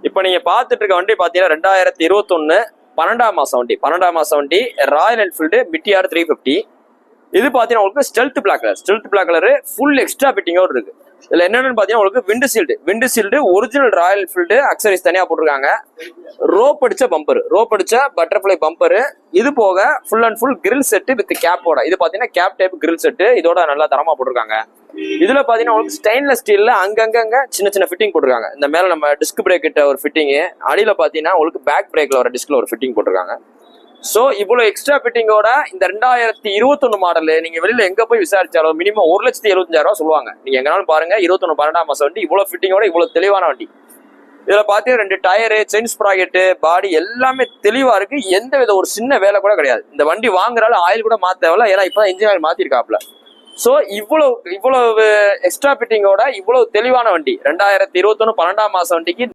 இப்போ நீங்க பார்த்துட்டு இருக்க வண்டி பாத்தீங்கன்னா 2021 12ஆம் மாசம் வண்டி ராயல் என்ஃபீல்டு மிட்டியார் 350. இது பாத்தீங்கன்னா உங்களுக்கு stealth black colour full extra ஃபிட்டிங்கோடு இருக்கு. இதுல என்னன்னு பாத்தீங்கன்னா உங்களுக்கு windshield original Royal Enfield accessories தனியா போட்டிருக்காங்க. ரோப் அடிச்ச பட்டர்ஃபிளை பம்பர். இது போக full and full grill set with கேப்போட. இது பாத்தீங்கன்னா கேப் டைப் கிரில் செட் இதோட நல்லா தரமா போட்டிருக்காங்க. இதுல பாத்தீங்கன்னா உங்களுக்கு ஸ்டெயின்லெஸ் ஸ்டீல்ல அங்கங்க சின்ன ஃபிட்டிங் போட்டிருக்காங்க. இந்த மேல நம்ம டிஸ்க் பிரேக் கிட்ட ஒரு ஃபிட்டிங், அடியில பாத்தீங்கன்னா உங்களுக்கு பேக் பிரேக்ல ஒரு டிஸ்க்ல ஒரு ஃபிட்டிங் போட்டிருக்காங்க. சோ இவ்வளவு எக்ஸ்ட்ரா ஃபிட்டிங்கோட இந்த 2021 மாடல் நீங்க வெளியில எங்க போய் விசாரிச்சாலும் மினிமம் 1,75,000 சொல்லுவாங்க. நீங்க எங்கனாலும் பாருங்க 21 12ஆம் மாசம் வண்டி இவ்வளவு ஃபிட்டிங்கோட இவ்வளவு தெளிவான வண்டி. இதுல பாத்தீங்கன்னா 2 டயரு, செயின் ஸ்ப்ராக்கெட், பாடி எல்லாமே தெளிவா இருக்கு. எந்த வித ஒரு சின்ன வேலை கூட கிடையாது. இந்த வண்டி வாங்குறால ஆயில் கூட மாத்த தேவையில்ல, ஏன்னா இப்பதான் இன்ஜின் ஆயில் மாத்திருக்காப்ல. சோ இவ்வளவு எக்ஸ்ட்ரா ஃபிட்டிங்கோட இவ்வளவு தெளிவான வண்டி 2021 12ஆம் மாசம் வண்டிக்கு